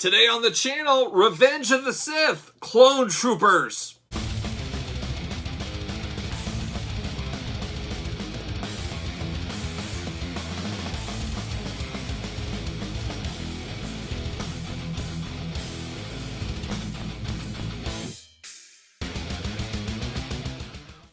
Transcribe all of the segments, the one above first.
Today on the channel, Revenge of the Sith, Clone Troopers.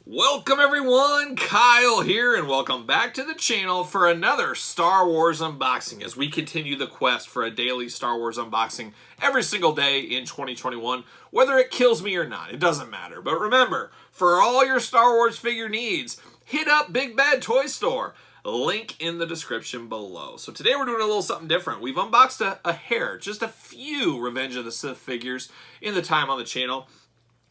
Welcome everyone, Kyle here, and welcome back to the channel for another Star Wars unboxing as we continue the quest for a daily Star Wars unboxing every single day in 2021. Whether it kills me or not, it doesn't matter. But remember, for all your Star Wars figure needs, hit up Big Bad Toy Store. Link in the description below. So today we're doing a little something different. We've unboxed a hair, just a few Revenge of the Sith figures in the time on the channel.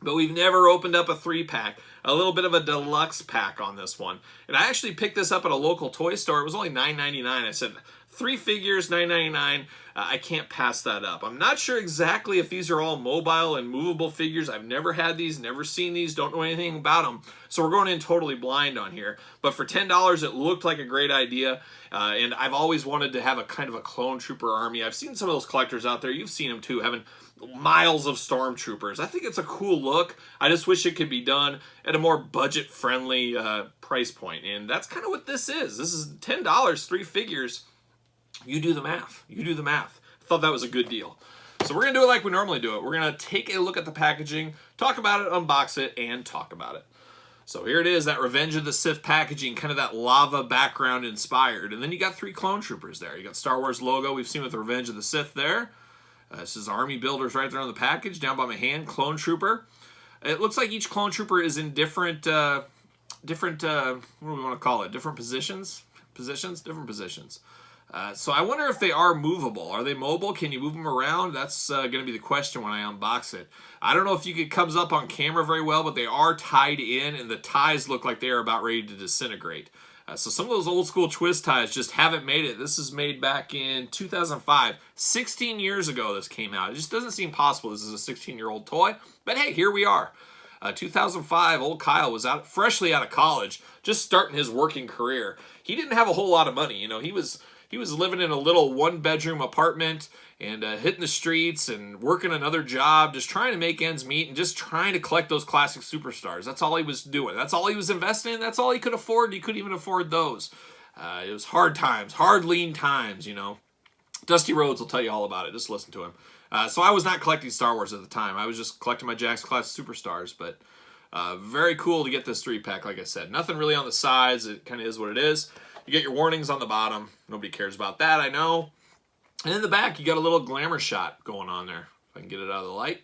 But we've never opened up a 3-pack, a little bit of a deluxe pack on this one. And I actually picked this up at a local toy store. It was only $9.99. I said, 3 figures, $9.99. I can't pass that up. I'm not sure exactly if these are all mobile and movable figures. I've never had these, never seen these, don't know anything about them. So we're going in totally blind on here. But for $10, it looked like a great idea. And I've always wanted to have a kind of a clone trooper army. I've seen some of those collectors out there. You've seen them too, having miles of stormtroopers. I think it's a cool look. I just wish it could be done at a more budget-friendly price point. And that's kind of what this is. This is $10, 3 figures. You do the math. You do the math. I thought that was a good deal. So we're going to do it like we normally do it. We're going to take a look at the packaging, talk about it, unbox it, and talk about it. So here it is, that Revenge of the Sith packaging, kind of that lava background inspired. And then you got 3 clone troopers there. You got Star Wars logo we've seen with the Revenge of the Sith there. This is Army Builders right there on the package. Down by my hand, Clone Trooper. It looks like each Clone Trooper is in different, what do we want to call it? Different positions? Different positions. So I wonder if they are movable. Are they mobile? Can you move them around? That's going to be the question when I unbox it. I don't know if it comes up on camera very well, but they are tied in, and the ties look like they are about ready to disintegrate. So some of those old school twist ties just haven't made it. This is made back in 2005. 16 years ago this came out. It just doesn't seem possible this is a 16-year-old toy. But hey, here we are. 2005, old Kyle was freshly out of college, just starting his working career. He didn't have a whole lot of money. You know, he was living in a little 1-bedroom apartment and hitting the streets and working another job, just trying to make ends meet and just trying to collect those classic superstars. That's all he was doing. That's all he was investing in. That's all he could afford. He couldn't even afford those. It was hard times, hard, lean times, you know. Dusty Rhodes will tell you all about it. Just listen to him. So I was not collecting Star Wars at the time. I was just collecting my Jack's Classic Superstars, but very cool to get this 3-pack, like I said. Nothing really on the sides. It kind of is what it is. You get your warnings on the bottom. Nobody cares about that, I know. And in the back, you got a little glamour shot going on there. If I can get it out of the light.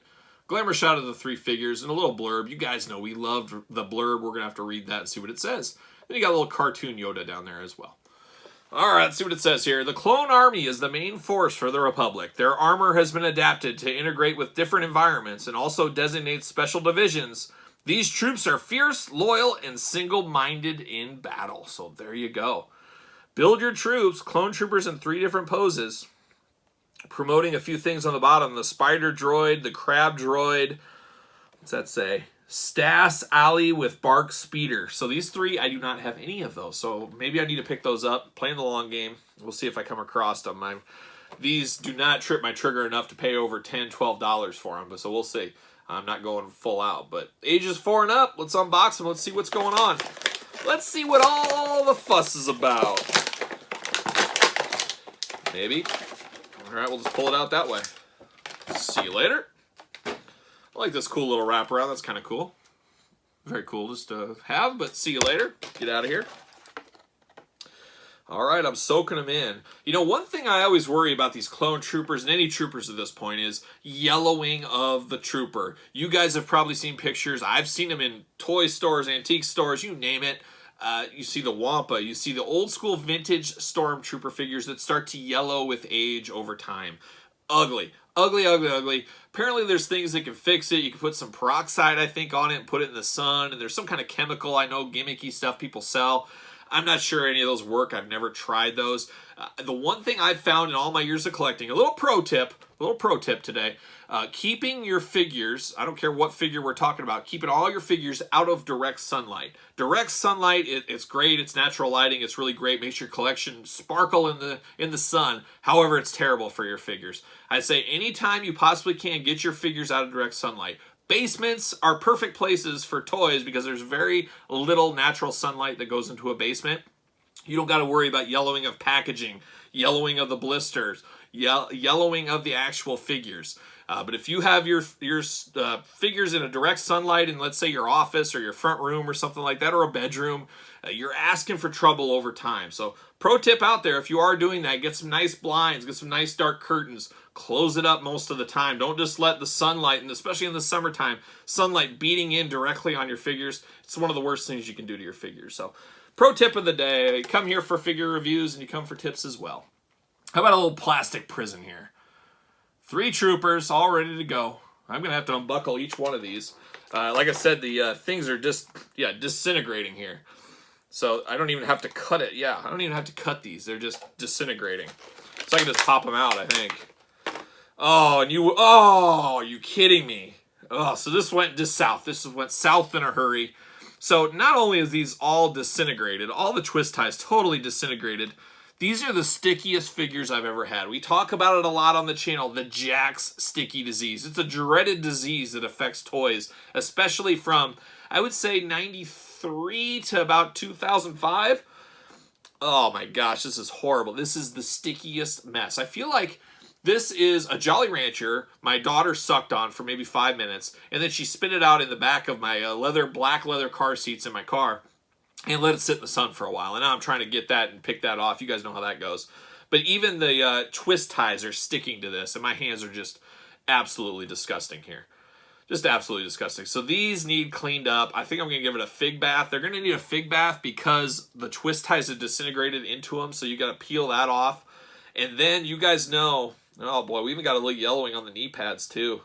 Glamour shot of the 3 figures and a little blurb. You guys know we loved the blurb. We're going to have to read that and see what it says. Then you got a little cartoon Yoda down there as well. All right, let's see what it says here. The Clone Army is the main force for the Republic. Their armor has been adapted to integrate with different environments and also designates special divisions. These troops are fierce, loyal, and single-minded in battle. So there you go. Build your troops, clone troopers in 3 different poses. Promoting a few things on the bottom. The spider droid, the crab droid. What's that say? Stas Ali with Bark Speeder. So these 3, I do not have any of those. So maybe I need to pick those up. Playing the long game. We'll see if I come across them. These do not trip my trigger enough to pay over $10, $12 for them. But so we'll see. I'm not going full out, but ages 4 and up, let's unbox them. Let's see what's going on. Let's see what all the fuss is about. Maybe. All right, we'll just pull it out that way. See you later. I like this cool little wraparound. That's kind of cool. Very cool just to have, but see you later. Get out of here. All right, I'm soaking them in. You know, one thing I always worry about these clone troopers and any troopers at this point is yellowing of the trooper. You guys have probably seen pictures. I've seen them in toy stores, antique stores, you name it. You see the Wampa. You see the old school vintage stormtrooper figures that start to yellow with age over time. Ugly. Ugly, ugly, ugly. Apparently there's things that can fix it. You can put some peroxide, I think, on it and put it in the sun. And there's some kind of chemical, I know, gimmicky stuff people sell. I'm not sure any of those work. I've never tried those. The one thing I've found in all my years of collecting, a little pro tip today, keeping your figures, I don't care what figure we're talking about, keeping all your figures out of direct sunlight. Direct sunlight, it's great, it's natural lighting, it's really great, makes your collection sparkle in the sun. However, it's terrible for your figures. I'd say anytime you possibly can, get your figures out of direct sunlight. Basements are perfect places for toys because there's very little natural sunlight that goes into a basement. You don't got to worry about yellowing of packaging, yellowing of the blisters, yellowing of the actual figures. But if you have your figures in a direct sunlight in, let's say, your office or your front room or something like that, or a bedroom, you're asking for trouble over time. So pro tip out there, if you are doing that, get some nice blinds, get some nice dark curtains, close it up most of the time. Don't just let the sunlight, and especially in the summertime, sunlight beating in directly on your figures. It's one of the worst things you can do to your figures. So pro tip of the day, you come here for figure reviews and you come for tips as well. How about a little plastic prison here? 3 troopers all ready to go. I'm going to have to unbuckle each one of these. Like I said, the things are just, disintegrating here. So I don't even have to cut it. Yeah, I don't even have to cut these. They're just disintegrating. So I can just pop them out, I think. Oh, and are you kidding me? Oh, so this went just south. This went south in a hurry. So not only is these all disintegrated, all the twist ties totally disintegrated, these are the stickiest figures I've ever had. We talk about it a lot on the channel, the Jack's sticky disease. It's a dreaded disease that affects toys, especially from, I would say, 93 to about 2005. Oh my gosh, this is horrible. This is the stickiest mess. I feel like this is a Jolly Rancher my daughter sucked on for maybe 5 minutes, and then she spit it out in the back of my black leather car seats in my car and let it sit in the sun for a while. And now I'm trying to get that and pick that off. You guys know how that goes. But even the twist ties are sticking to this, and my hands are just absolutely disgusting here. Just absolutely disgusting. So these need cleaned up. I think I'm going to give it a fig bath. They're going to need a fig bath because the twist ties have disintegrated into them, so you got to peel that off. And then you guys know, oh boy, we even got a little yellowing on the knee pads too.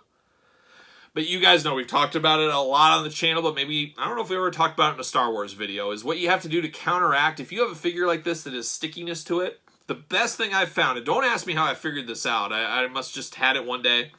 But you guys know we've talked about it a lot on the channel, but maybe, I don't know if we ever talked about it in a Star Wars video, is what you have to do to counteract. If you have a figure like this that has stickiness to it, the best thing I've found, and don't ask me how I figured this out, I must just had it one day,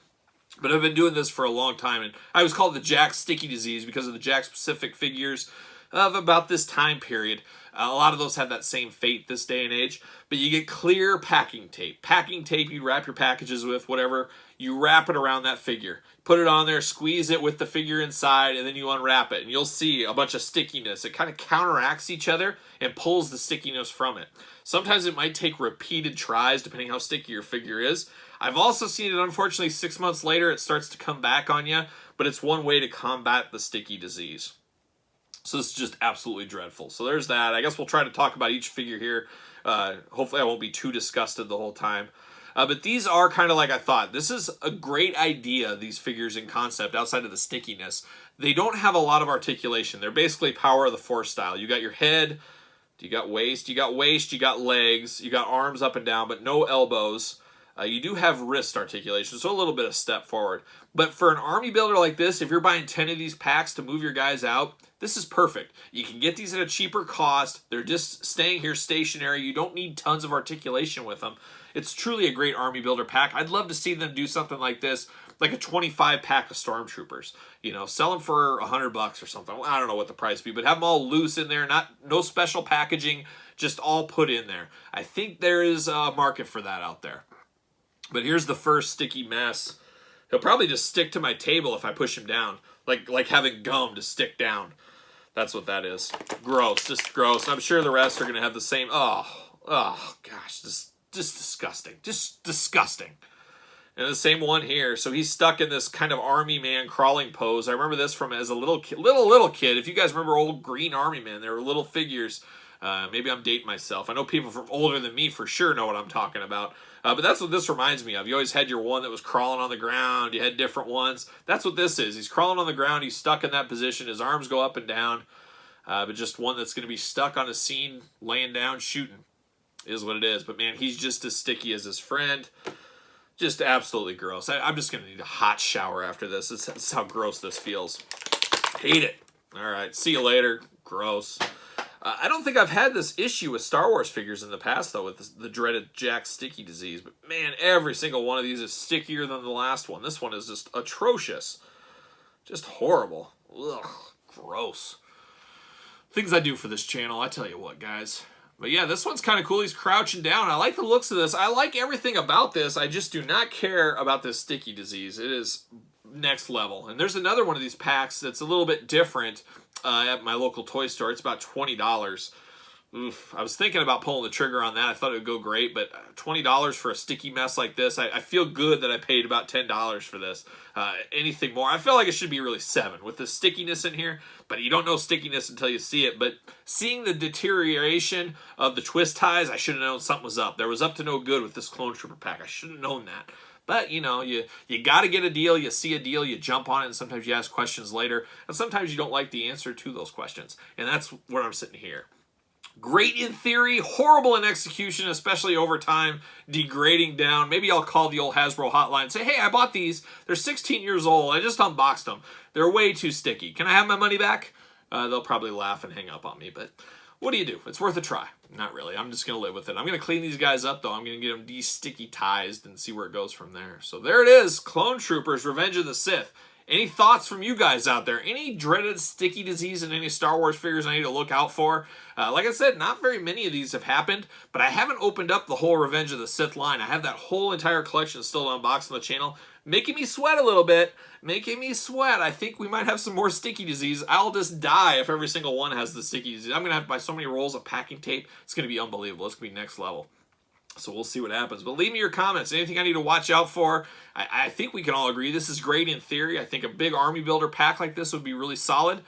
but I've been doing this for a long time, and I was called the Jack Sticky Disease because of the Jack specific figures of about this time period. A lot of those have that same fate this day and age, but you get clear packing tape. Packing tape you wrap your packages with, whatever. You wrap it around that figure. Put it on there, squeeze it with the figure inside, and then you unwrap it, and you'll see a bunch of stickiness. It kind of counteracts each other and pulls the stickiness from it. Sometimes it might take repeated tries, depending how sticky your figure is. I've also seen it, unfortunately, 6 months later, it starts to come back on you, but it's one way to combat the sticky disease. So this is just absolutely dreadful. So there's that. I guess we'll try to talk about each figure here. Hopefully I won't be too disgusted the whole time. But these are kind of like I thought. This is a great idea, these figures in concept, outside of the stickiness. They don't have a lot of articulation. They're basically Power of the Force style. You got your head, you got waist, you got legs, you got arms up and down, but no elbows. You do have wrist articulation, so a little bit of step forward. But for an army builder like this, if you're buying 10 of these packs to move your guys out, this is perfect. You can get these at a cheaper cost. They're just staying here stationary. You don't need tons of articulation with them. It's truly a great army builder pack. I'd love to see them do something like this, like a 25 pack of Stormtroopers. You know, sell them for $100 or something. I don't know what the price would be, but have them all loose in there, no special packaging, just all put in there. I think there is a market for that out there. But here's the first sticky mess. He'll probably just stick to my table if I push him down. Like having gum to stick down. That's what that is. Gross, just gross. I'm sure the rest are going to have the same. Oh gosh, just disgusting. Just disgusting. And the same one here. So he's stuck in this kind of army man crawling pose. I remember this from as a little kid. If you guys remember old green army men, they were little figures. Maybe I'm dating myself. I know people from older than me for sure know what I'm talking about. But that's what this reminds me of. You always had your one that was crawling on the ground. You had different ones. That's what this is. He's crawling on the ground. He's stuck in that position. His arms go up and down. But just one that's going to be stuck on a scene, laying down, shooting is what it is. But man, he's just as sticky as his friend. Just absolutely gross. I'm just going to need a hot shower after this. That's how gross this feels. Hate it. All right. See you later. Gross. I don't think I've had this issue with Star Wars figures in the past, though, with the dreaded Jack sticky disease. But, man, every single one of these is stickier than the last one. This one is just atrocious. Just horrible. Ugh, gross. Things I do for this channel, I tell you what, guys. But yeah, this one's kind of cool. He's crouching down. I like the looks of this. I like everything about this. I just do not care about this sticky disease. It is next level. And there's another one of these packs that's a little bit different at my local toy store. It's about $20. Oof, I was thinking about pulling the trigger on that. I thought it would go great, but $20 for a sticky mess like this, I feel good that I paid about $10 for this. Anything more, I feel like it should be really $7 with the stickiness in here, but you don't know stickiness until you see it. But seeing the deterioration of the twist ties, I should have known something was up. There was up to no good with this Clone Trooper pack. I should have known that. But, you know, you got to get a deal. You see a deal, you jump on it, and sometimes you ask questions later, and sometimes you don't like the answer to those questions. And that's where I'm sitting here. Great in theory, horrible in execution, especially over time, degrading down. Maybe I'll call the old Hasbro hotline and say, hey, I bought these. They're 16 years old. I just unboxed them. They're way too sticky. Can I have my money back? They'll probably laugh and hang up on me, but what do you do? It's worth a try. Not really. I'm just going to live with it. I'm going to clean these guys up, though. I'm going to get them de-sticky-tized and see where it goes from there. So there it is, Clone Troopers, Revenge of the Sith. Any thoughts from you guys out there? Any dreaded sticky disease in any Star Wars figures I need to look out for? Like I said, not very many of these have happened, but I haven't opened up the whole Revenge of the Sith line. I have that whole entire collection still unboxed on the channel, making me sweat a little bit. Making me sweat. I think we might have some more sticky disease. I'll just die if every single one has the sticky disease. I'm going to have to buy so many rolls of packing tape. It's going to be unbelievable. It's going to be next level. So we'll see what happens. But leave me your comments. Anything I need to watch out for? I think we can all agree this is great in theory. I think a big army builder pack like this would be really solid.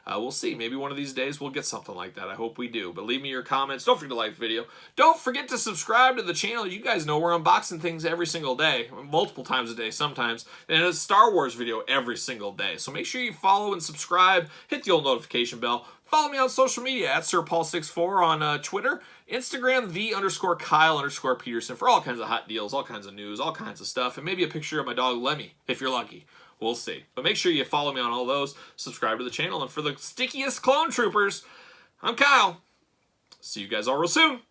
We'll see. Maybe one of these days we'll get something like that. I hope we do. But leave me your comments. Don't forget to like the video. Don't forget to subscribe to the channel. You guys know we're unboxing things every single day, multiple times a day sometimes, and a Star Wars video every single day. So make sure you follow and subscribe. Hit the old notification bell. Follow me on social media at SirPaul64 on Twitter, Instagram, _Kyle_Peterson for all kinds of hot deals, all kinds of news, all kinds of stuff, and maybe a picture of my dog Lemmy, if you're lucky. We'll see. But make sure you follow me on all those, subscribe to the channel, and for the stickiest Clone Troopers, I'm Kyle. See you guys all real soon.